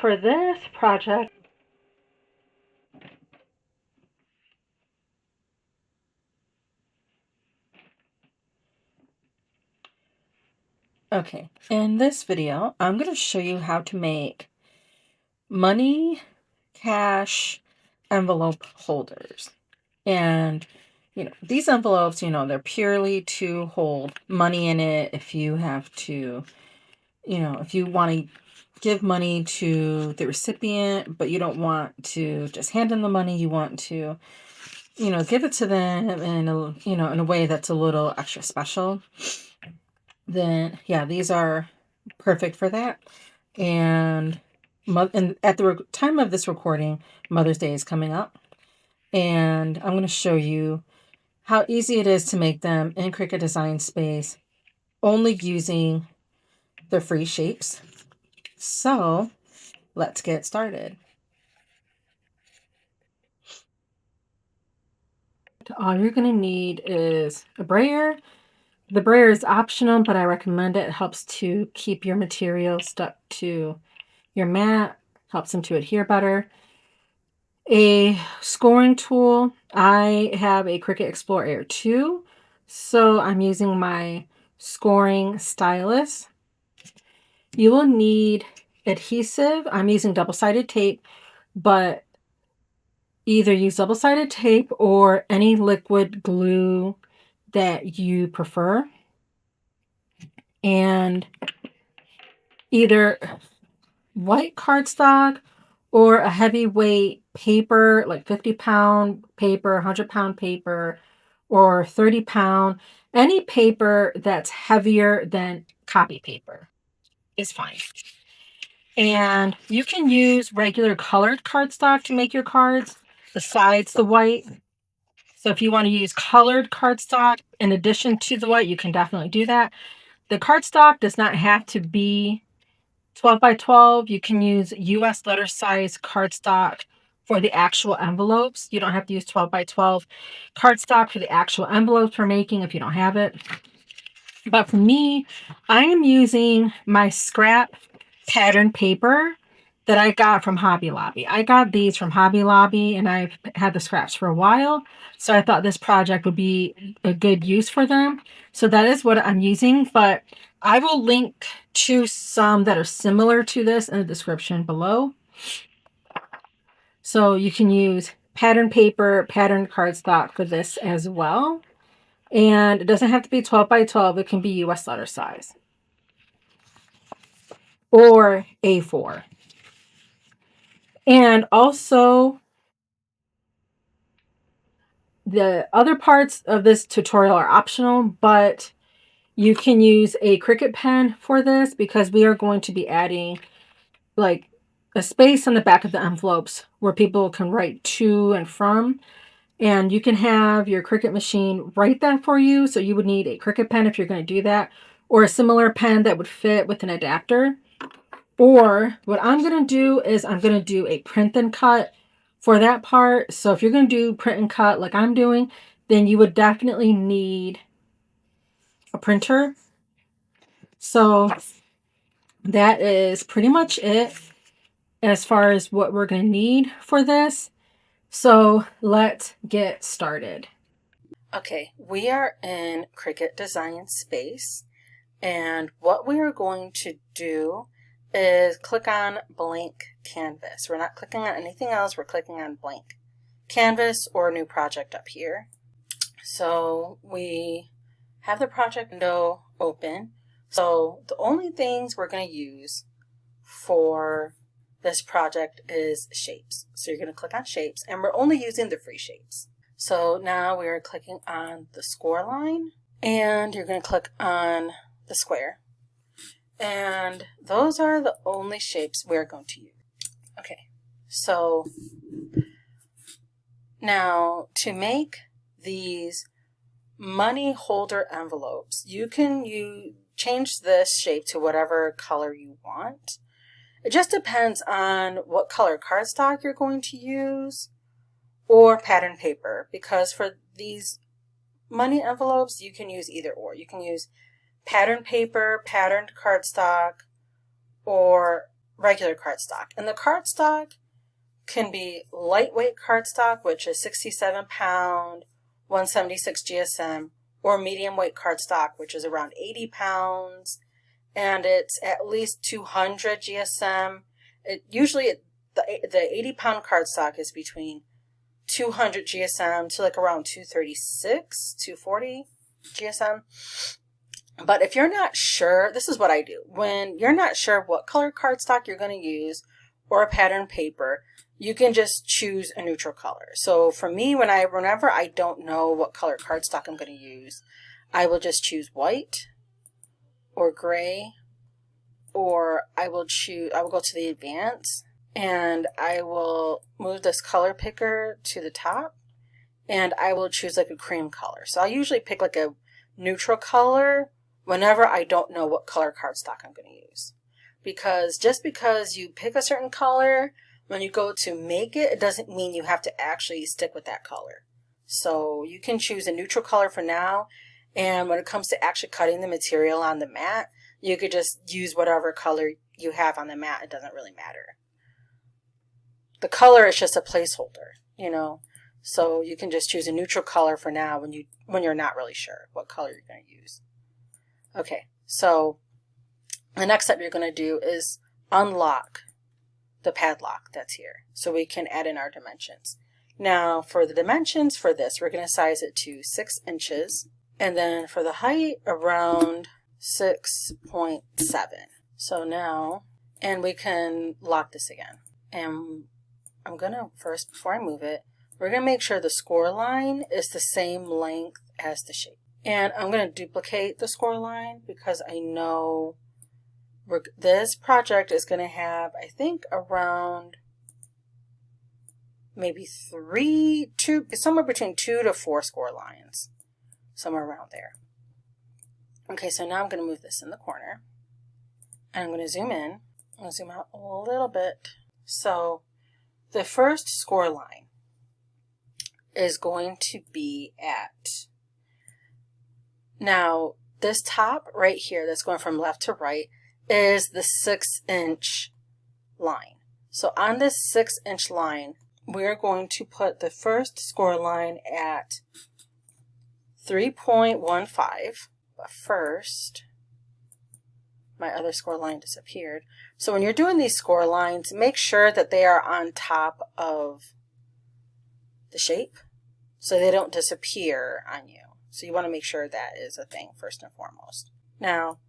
for this project, okay, in this video, I'm going to show you how to make money, cash, envelope holders. And, these envelopes, they're purely to hold money in it if you have to, if you want to give money to the recipient, but you don't want to just hand them the money, you want to, give it to them in a way that's a little extra special, then yeah, these are perfect for that. And at the time of this recording, Mother's Day is coming up, and I'm going to show you how easy it is to make them in Cricut Design Space, only using the free shapes. So let's get started. All you're going to need is a brayer. The brayer is optional, but I recommend it. It helps to keep your material stuck to your mat, helps them to adhere better. A scoring tool. I have a Cricut Explore Air 2, so I'm using my scoring stylus. You will need adhesive. I'm using double-sided tape, but either use double-sided tape or any liquid glue that you prefer. And either white cardstock or a heavyweight paper, like 50-pound paper, 100-pound paper, or 30-pound. Any paper that's heavier than copy paper is fine. And you can use regular colored cardstock to make your cards besides the white. So if you want to use colored cardstock in addition to the white, you can definitely do that. The cardstock does not have to be 12 by 12. You can use US letter size cardstock for the actual envelopes. You don't have to use 12 by 12 cardstock for the actual envelopes for making if you don't have it. But for me, I am using my scrap pattern paper that I got from Hobby Lobby. I got these from Hobby Lobby and I've had the scraps for a while. So I thought this project would be a good use for them. So that is what I'm using, but I will link to some that are similar to this in the description below. So you can use pattern paper, pattern cardstock for this as well. And it doesn't have to be 12 by 12. It can be US letter size or A4. And also, the other parts of this tutorial are optional, but you can use a Cricut pen for this because we are going to be adding like a space on the back of the envelopes where people can write to and from. And you can have your Cricut machine write that for you. So you would need a Cricut pen if you're going to do that, or a similar pen that would fit with an adapter. Or what I'm going to do is I'm going to do a print and cut for that part. So if you're going to do print and cut like I'm doing, then you would definitely need a printer. So that is pretty much it as far as what we're going to need for this. So let's get started. Okay, we are in Cricut Design Space, and what we are going to do is click on blank canvas. We're not clicking on anything else, we're clicking on blank canvas or new project up here. So we have the project window open. So the only things we're going to use for this project is shapes. So you're going to click on shapes, and we're only using the free shapes. So now we are clicking on the score line, and you're going to click on the square. And those are the only shapes we're going to use. Okay, so now to make these money holder envelopes, you can change this shape to whatever color you want. It just depends on what color cardstock you're going to use or pattern paper, because for these money envelopes, you can use either or. You can use pattern paper, patterned cardstock, or regular cardstock. And the cardstock can be lightweight cardstock, which is 67 pound, 176 GSM, or medium weight cardstock, which is around 80 pounds, and it's at least 200 GSM. The 80 pound cardstock is between 200 GSM to like around 236, 240 GSM. But if you're not sure, this is what I do. When you're not sure what color cardstock you're going to use or a pattern paper, you can just choose a neutral color. So for me, whenever I don't know what color cardstock I'm going to use, I will just choose white or gray, or I will go to the advanced, and I will move this color picker to the top, and I will choose like a cream color. So I usually pick like a neutral color whenever I don't know what color cardstock I'm going to use. Because just because you pick a certain color, when you go to make it, it doesn't mean you have to actually stick with that color. So you can choose a neutral color for now, and when it comes to actually cutting the material on the mat, you could just use whatever color you have on the mat. It doesn't really matter. The color is just a placeholder, you know. So you can just choose a neutral color for now when you're not really sure what color you're going to use. Okay, so the next step you're going to do is unlock the padlock that's here so we can add in our dimensions. Now for the dimensions for this, we're going to size it to 6 inches, and then for the height around 6.7. So now, and we can lock this again. And I'm going to first, before I move it, we're going to make sure the score line is the same length as the shape. And I'm going to duplicate the score line because I know this project is going to have, I think, around maybe somewhere between 2 to 4 score lines, somewhere around there. Okay, so now I'm going to move this in the corner, and I'm going to zoom in. I'm going to zoom out a little bit. So the first score line is going to be at, now this top right here that's going from left to right is the 6-inch line. So on this 6-inch line, we're going to put the first score line at 3.15. But first, my other score line disappeared. So when you're doing these score lines, make sure that they are on top of the shape so they don't disappear on you. So you want to make sure that is a thing first and foremost. Now,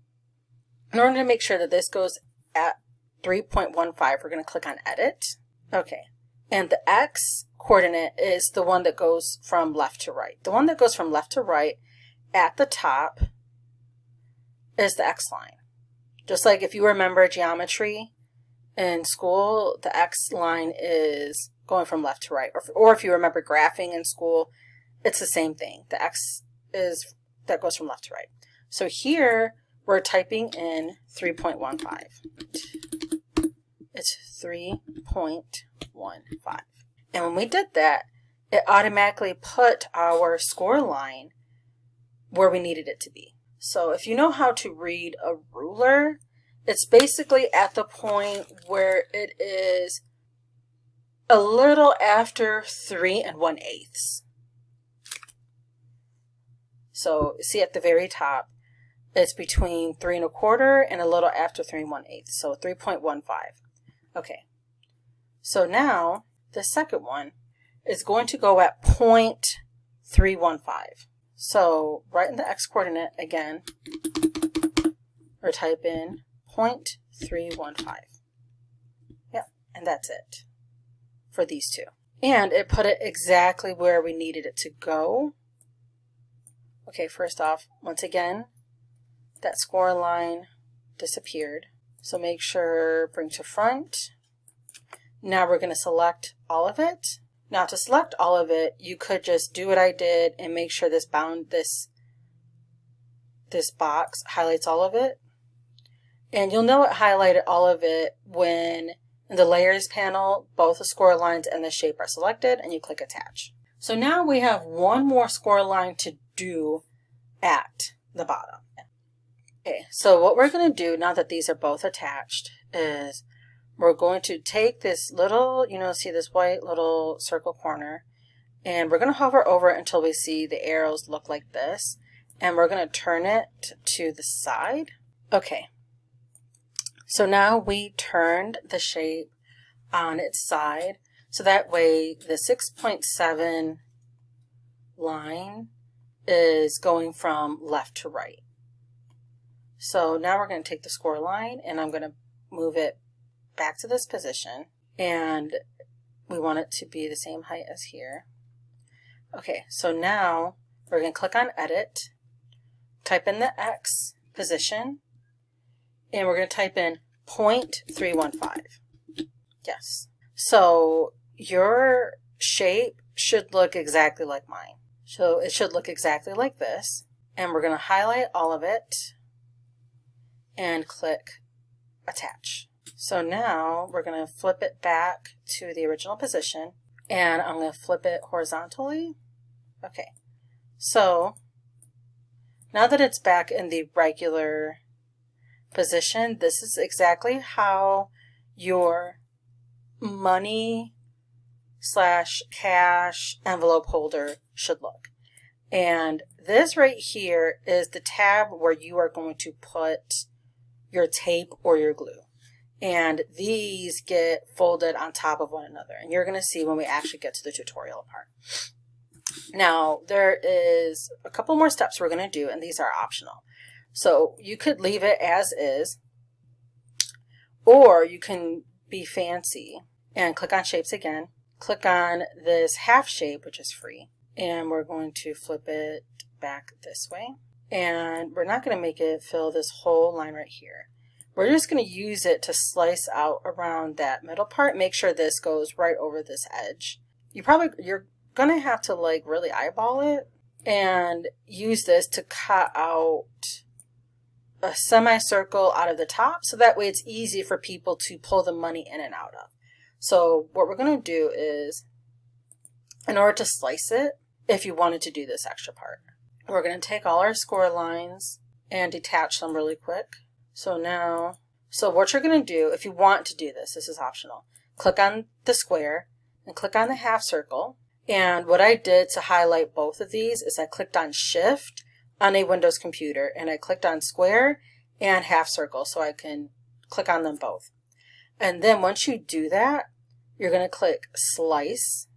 in order to make sure that this goes at 3.15, we're going to click on Edit. Okay, and the X coordinate is the one that goes from left to right. The one that goes from left to right at the top is the X line. Just like if you remember geometry in school, the X line is going from left to right. Or if you remember graphing in school, it's the same thing. The X is that goes from left to right. So here we're typing in 3.15. It's 3.15. And when we did that, it automatically put our score line where we needed it to be. So if you know how to read a ruler, it's basically at the point where it is a little after 3 1/8. So see at the very top, it's between 3 1/4 and a little after 3 1/8. So 3.15. Okay. So now the second one is going to go at 0.315. So right in the X coordinate again, or type in 0.315. Yep, and that's it for these two. And it put it exactly where we needed it to go. Okay, first off, once again, that score line disappeared. So make sure bring to front. Now we're going to select all of it. Now to select all of it, you could just do what I did and make sure this box highlights all of it. And you'll know it highlighted all of it when in the layers panel, both the score lines and the shape are selected and you click attach. So now we have one more score line to do at the bottom. Okay, so what we're going to do now that these are both attached is we're going to take this little, see this white little circle corner, and we're going to hover over it until we see the arrows look like this, and we're going to turn it to the side. Okay, so now we turned the shape on its side, so that way the 6.7 line is going from left to right. So now we're going to take the score line and I'm going to move it back to this position, and we want it to be the same height as here. Okay, so now we're going to click on Edit, type in the X position, and we're going to type in 0.315. Yes. So your shape should look exactly like mine. So it should look exactly like this. And we're going to highlight all of it and click Attach. So now we're going to flip it back to the original position, and I'm going to flip it horizontally. Okay. So now that it's back in the regular position, this is exactly how your money / cash envelope holder should look. And this right here is the tab where you are going to put your tape or your glue. And these get folded on top of one another. And you're going to see when we actually get to the tutorial part. Now, there is a couple more steps we're going to do, and these are optional. So you could leave it as is, or you can be fancy and click on Shapes again. Click on this half shape, which is free, and we're going to flip it back this way. And we're not going to make it fill this whole line right here. We're just going to use it to slice out around that middle part. Make sure this goes right over this edge. You're going to have to like really eyeball it and use this to cut out a semicircle out of the top, so that way it's easy for people to pull the money in and out of. So what we're going to do is, in order to slice it, if you wanted to do this extra part, we're going to take all our score lines and detach them really quick. So what you're going to do, if you want to do this, this is optional, click on the square and click on the half circle. And what I did to highlight both of these is I clicked on Shift on a Windows computer, and I clicked on square and half circle so I can click on them both. And then once you do that, you're going to click Slice,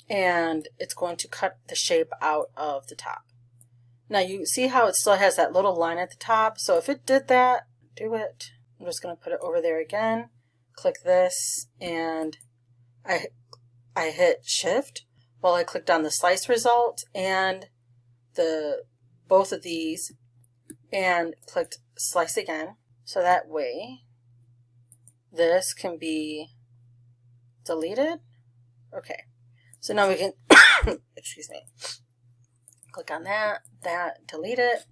and it's going to cut the shape out of the top. Now you see how it still has that little line at the top? So if it did that, do it. I'm just going to put it over there again, click this, and I hit Shift while I clicked on the slice result and both of these, and clicked Slice again. So that way this can be deleted. Okay, so now we can excuse me, click on that, delete it,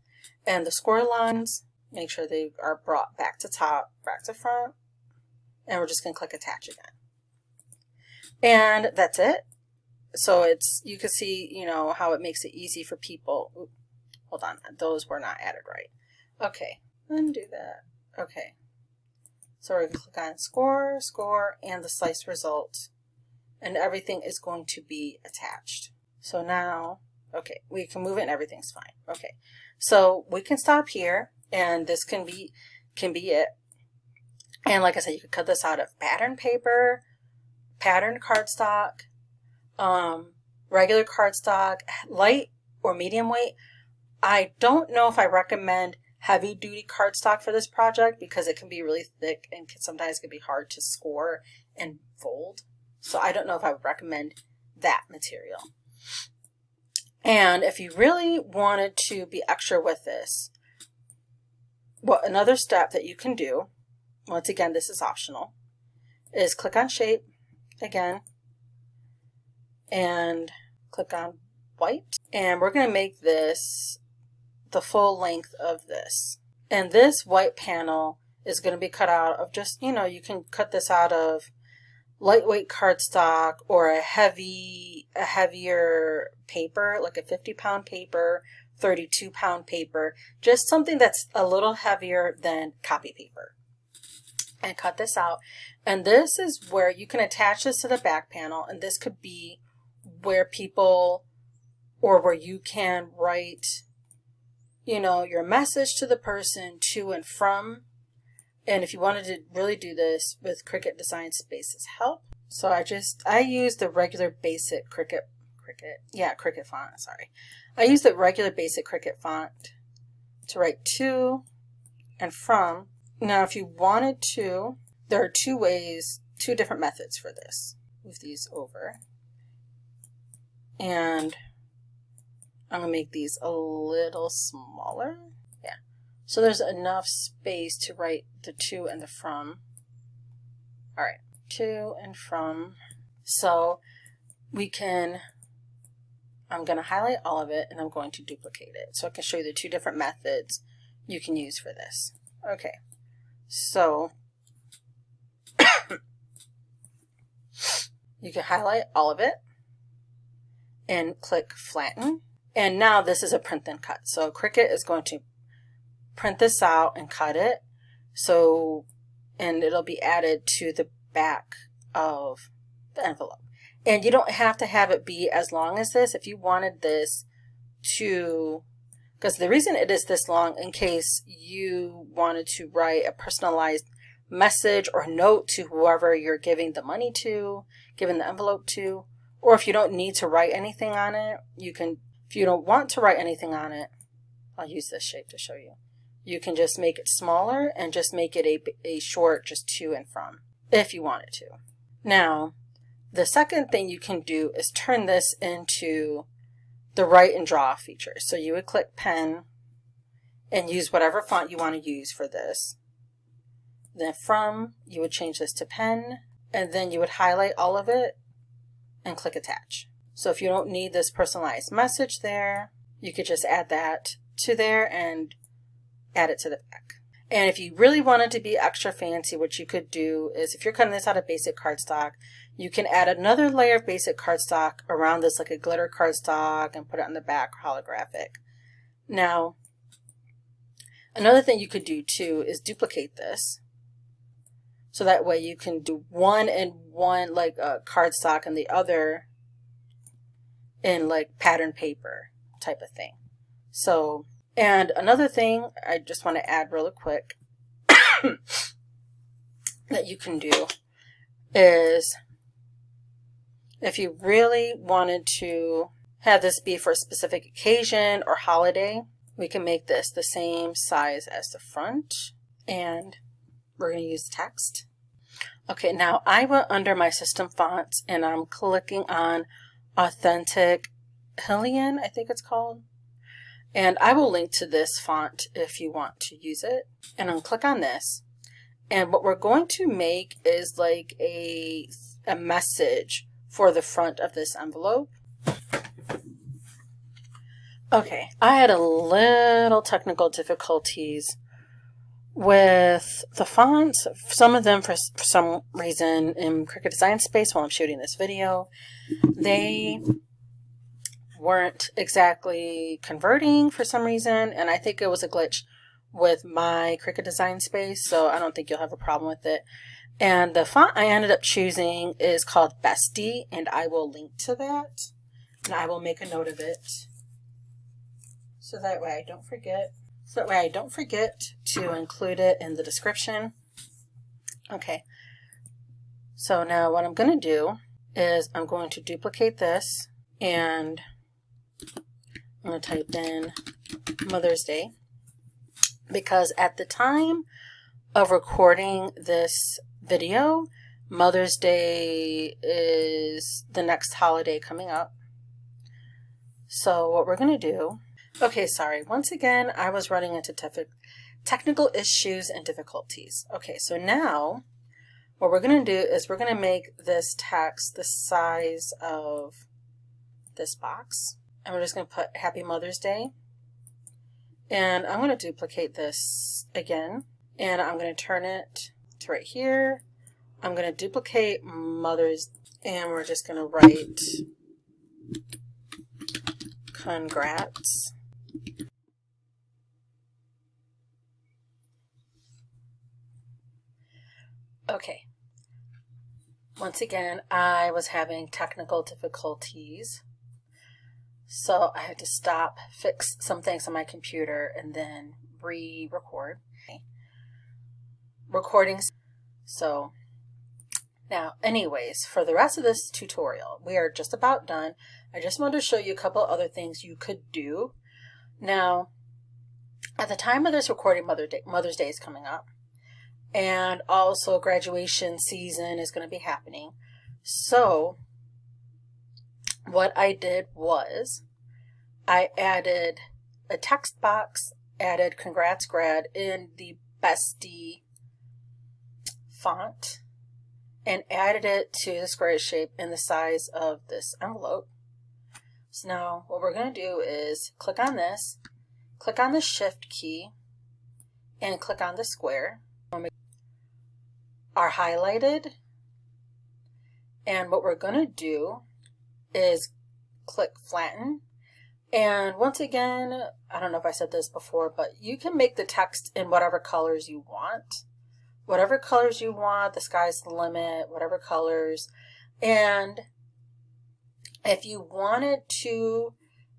and the score lines, make sure they are brought back to top, back to front, and we're just going to click Attach again. And that's it. So you can see, how it makes it easy for people. Ooh, hold on, those were not added right. Okay, undo that. Okay, so we're going to click on score, and the slice result, and everything is going to be attached. So now, okay, we can move it and everything's fine. Okay, so we can stop here, and this can be it. And like I said, you could cut this out of pattern paper, pattern cardstock, regular cardstock, light or medium weight. I don't know if I recommend heavy duty cardstock for this project because it can be really thick and sometimes can be hard to score and fold. So I don't know if I would recommend that material. And if you really wanted to be extra with this, another step that you can do, once again, this is optional, is click on Shape again and click on White. And we're going to make this the full length of this. And this white panel is going to be cut out of just, you can cut this out of lightweight cardstock or a heavier paper, like a 50-pound paper, 32-pound paper, just something that's a little heavier than copy paper. and cut this out. And this is where you can attach this to the back panel, and this could be where people, or where you can write, you know, your message to the person to and from. And if you wanted to really do this with Cricut Design Space's help, so I use the regular basic Cricut font, sorry. I use the regular basic Cricut font to write to and from. Now, if you wanted to, there are two different methods for this. Move these over. And I'm going to make these a little smaller. Yeah. So there's enough space to write the to and the from. All right. To and from. So we can, I'm going to highlight all of it and I'm going to duplicate it. So I can show you the two different methods you can use for this. Okay. So you can highlight all of it and click flatten. And now this is a print and cut. So Cricut is going to print this out and cut it. So, and it'll be added to the back of the envelope. And you don't have to have it be as long as this. If you wanted this to, because the reason it is this long, in case you wanted to write a personalized message or note to whoever you're giving the money to, giving the envelope to, or if you don't need to write anything on it, you can, if you don't want to write anything on it, I'll use this shape to show you. You can just make it smaller and just make it a short, just to and from, if you wanted to. Now, the second thing you can do is turn this into the write and draw feature. So you would click pen and use whatever font you want to use for this. Then from, you would change this to pen, and then you would highlight all of it and click attach. So if you don't need this personalized message there, you could just add that to there and add it to the back. And if you really wanted to be extra fancy, what you could do is, if you're cutting this out of basic cardstock, you can add another layer of basic cardstock around this, like a glitter cardstock, and put it on the back holographic. Now, another thing you could do too is duplicate this. So that way you can do one in one, like a cardstock, and the other in like pattern paper type of thing. So, and another thing I just want to add really quick that you can do is, if you really wanted to have this be for a specific occasion or holiday, we can make this the same size as the front, and we're going to use text. Okay, now I went under my system fonts and I'm clicking on Authentic Hillian, I think it's called. And I will link to this font if you want to use it. And I'll click on this. And what we're going to make is like a message for the front of this envelope. Okay, I had a little technical difficulties with the fonts. Some of them, for some reason, in Cricut Design Space while I'm shooting this video, they weren't exactly converting for some reason, and I think it was a glitch with my Cricut Design Space, so I don't think you'll have a problem with it. And the font I ended up choosing is called Bestie, and I will link to that, and I will make a note of it so that way I don't forget. So that way I don't forget to include it in the description. Okay, so now what I'm going to do is I'm going to duplicate this, and I'm going to type in Mother's Day, because at the time of recording this video, Mother's Day is the next holiday coming up. So what we're going to do, okay, sorry, once again, I was running into technical issues and difficulties. Okay, so now what we're going to do is we're going to make this text the size of this box. And we're just going to put Happy Mother's Day. And I'm going to duplicate this again. And I'm going to turn it to right here. I'm going to duplicate Mother's, and we're just going to write congrats. Okay. Once again, I was having technical difficulties. So I had to stop, fix some things on my computer, and then re-record. Recording. So now, anyways, for the rest of this tutorial, we are just about done. I just wanted to show you a couple other things you could do. Now, at the time of this recording, Mother's Day is coming up. And also graduation season is going to be happening. So what I did was I added a text box, added Congrats Grad in the Bestie font, and added it to the square shape in the size of this envelope. So now what we're going to do is click on this, click on the Shift key, and click on the square. Are highlighted, and what we're going to do is click flatten. And once again, I don't know if I said this before, but you can make the text in whatever colors you want. Whatever colors you want, the sky's the limit, whatever colors. And if you wanted to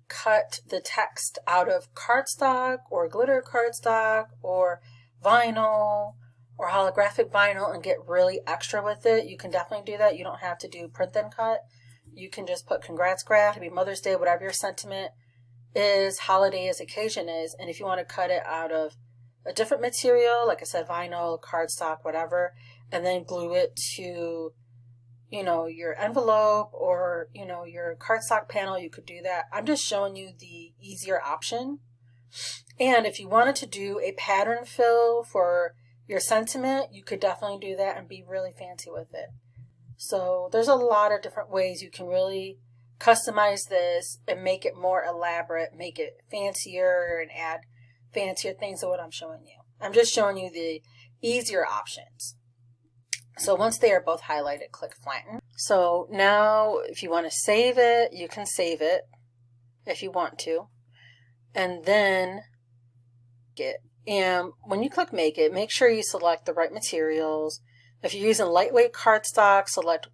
cut the text out of cardstock or glitter cardstock or vinyl or holographic vinyl and get really extra with it, you can definitely do that. You don't have to do print then cut. You can just put Congrats Grad, happy Mother's Day, whatever your sentiment is, holiday is, occasion is. And if you want to cut it out of a different material, like I said, vinyl, cardstock, whatever, and then glue it to, you know, your envelope or, you know, your cardstock panel, you could do that. I'm just showing you the easier option. And if you wanted to do a pattern fill for your sentiment, you could definitely do that and be really fancy with it. So there's a lot of different ways you can really customize this and make it more elaborate, make it fancier, and add fancier things than what I'm showing you. I'm just showing you the easier options. So once they are both highlighted, click flatten. So now if you want to save it, you can save it if you want to. And then and when you click make it, make sure you select the right materials. If you're using lightweight cardstock, select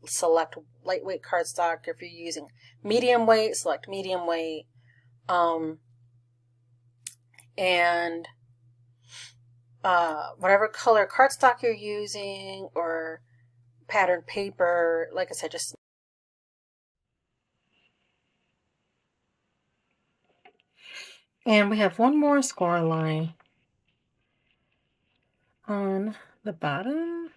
lightweight cardstock. If you're using medium weight, select medium weight. And whatever color cardstock you're using or patterned paper, like I said, just. And we have one more score line on the bottom.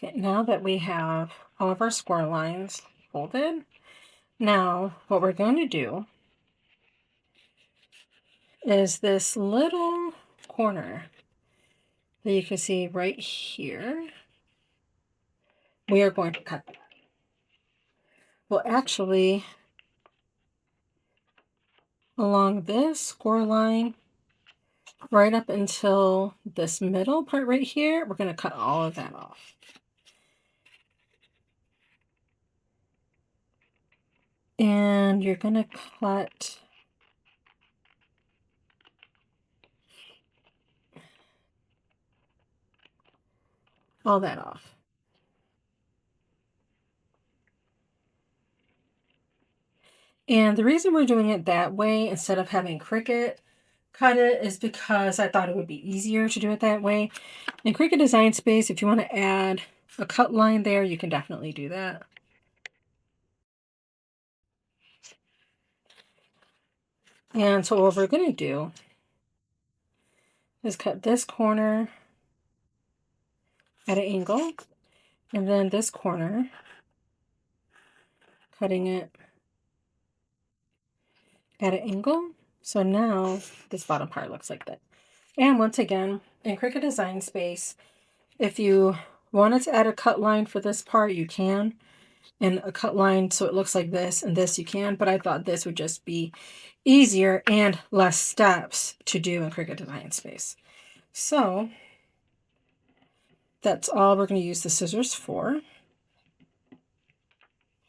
Okay, now that we have all of our score lines folded, now what we're going to do is this little corner that you can see right here, we are going to cut that. Well, actually, along this score line, right up until this middle part right here, we're going to cut all of that off. And you're going to cut all that off. And the reason we're doing it that way instead of having Cricut cut it is because I thought it would be easier to do it that way. In Cricut Design Space, if you want to add a cut line there, you can definitely do that. And so what we're going to do is cut this corner at an angle, and then this corner, cutting it at an angle. So now this bottom part looks like that. And once again, in Cricut Design Space, if you wanted to add a cut line for this part, you can. and a cut line so it looks like this and this you can, but I thought this would just be easier and less steps to do in Cricut Design Space. So that's all we're going to use the scissors for.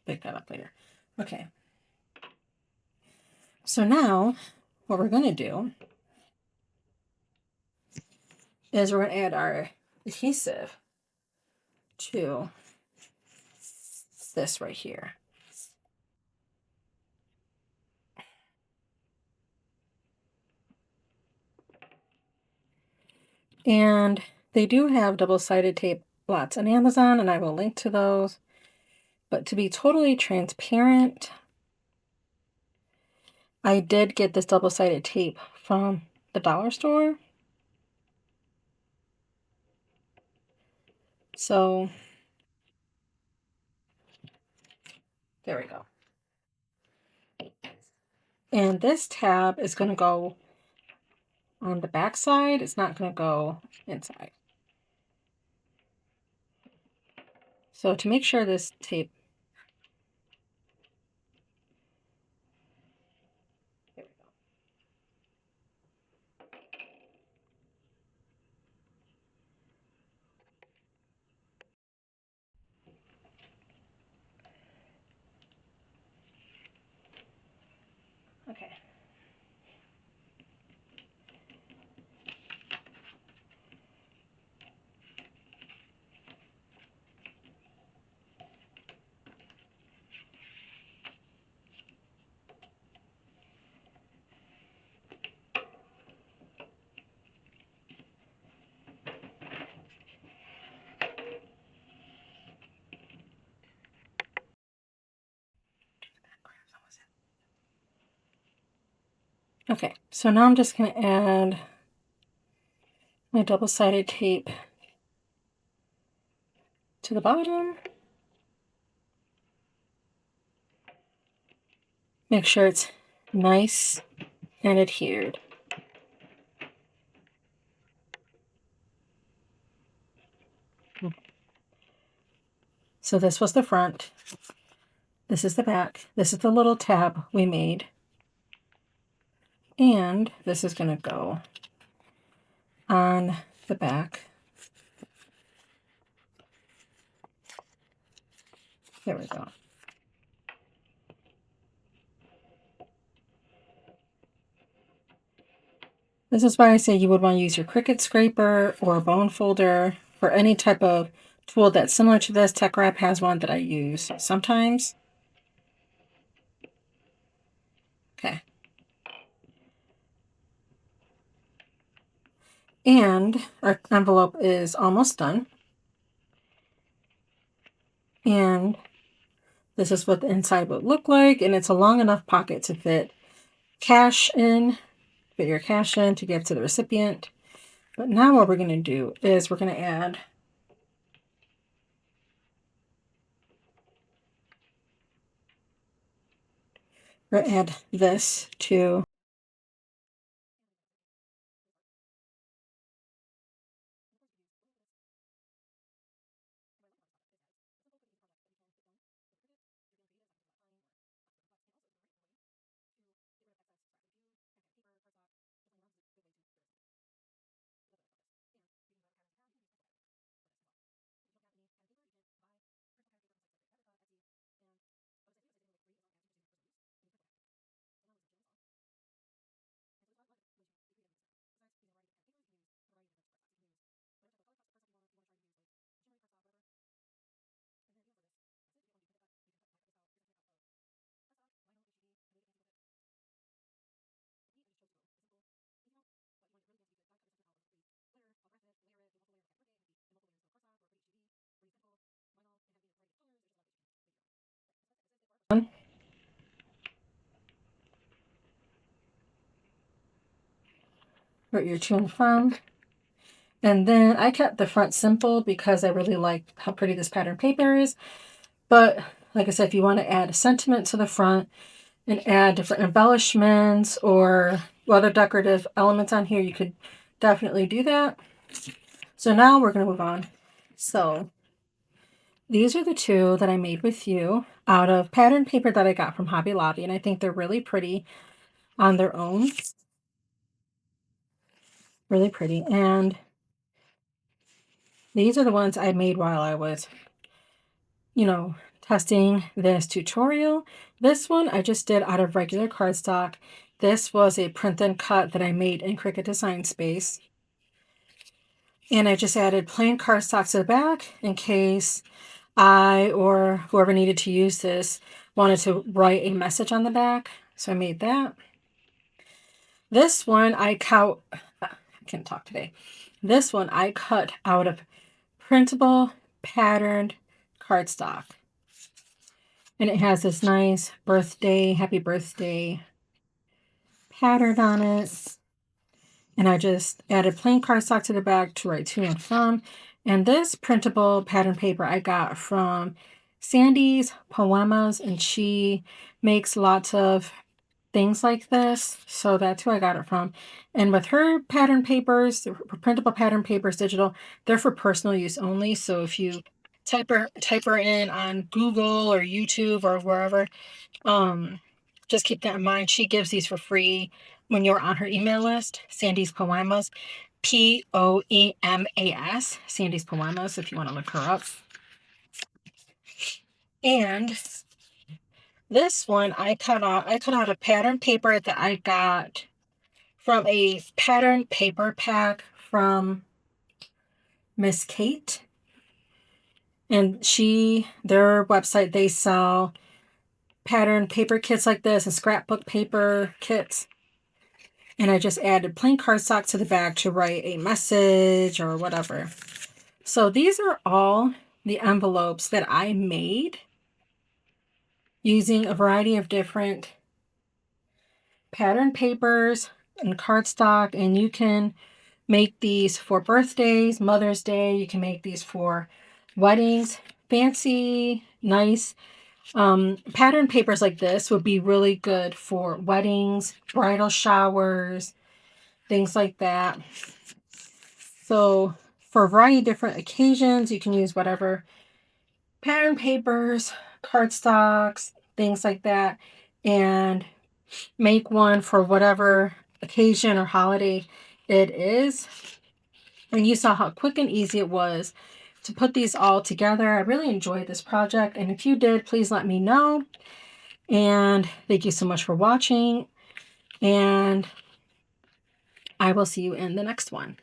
Pick that up later. Okay. So now what we're going to do is we're going to add our adhesive to this right here. And they do have double-sided tape lots on Amazon, and I will link to those. But to be totally transparent, I did get this double-sided tape from the dollar store. So there we go. And this tab is going to go on the back side. It's not going to go inside. So to make sure this tape, there we go. Okay. Okay, so now I'm just going to add my double-sided tape to the bottom. Make sure it's nice and adhered. So this was the front. This is the back. This is the little tab we made. And this is going to go on the back. There we go. This is why I say you would want to use your Cricut scraper or a bone folder for any type of tool that's similar to this. Tech Wrap has one that I use sometimes. Okay. And our envelope is almost done. And this is what the inside would look like. And it's a long enough pocket to fit cash in, fit your cash in to give to the recipient. But now what we're going to do is we're going to add this to where you're to and from. And then I kept the front simple because I really like how pretty this pattern paper is. But like I said, if you want to add a sentiment to the front and add different embellishments or other decorative elements on here, you could definitely do that. So now we're going to move on. So these are the two that I made with you out of pattern paper that I got from Hobby Lobby, and I think they're really pretty on their own. Really pretty. And these are the ones I made while I was, testing this tutorial. This one I just did out of regular cardstock. This was a print and cut that I made in Cricut Design Space. And I just added plain cardstock to the back in case I or whoever needed to use this wanted to write a message on the back. So I made that. This one I can't talk today. This one I cut out of printable patterned cardstock. And it has this nice happy birthday pattern on it. And I just added plain cardstock to the back to write to and from. And this printable pattern paper I got from Sandy's Poemas, and she makes lots of things like this. So that's who I got it from. And with her pattern papers, printable pattern papers, digital, they're for personal use only. So if you type her in on Google or YouTube or wherever, just keep that in mind. She gives these for free when you're on her email list. Sandy's Poemas, Poemas, Sandy's Poemas, if you want to look her up. And this one I cut out a pattern paper that I got from a pattern paper pack from Miss Kate. And their website, they sell pattern paper kits like this and scrapbook paper kits. And I just added plain cardstock to the back to write a message or whatever. So these are all the envelopes that I made using a variety of different pattern papers and cardstock. And you can make these for birthdays, Mother's Day. You can make these for weddings. Fancy, nice pattern papers like this would be really good for weddings, bridal showers, things like that. So for a variety of different occasions, you can use whatever pattern papers, cardstocks, things like that, and make one for whatever occasion or holiday it is. And you saw how quick and easy it was to put these all together. I really enjoyed this project, and if you did, please let me know. And thank you so much for watching, and I will see you in the next one.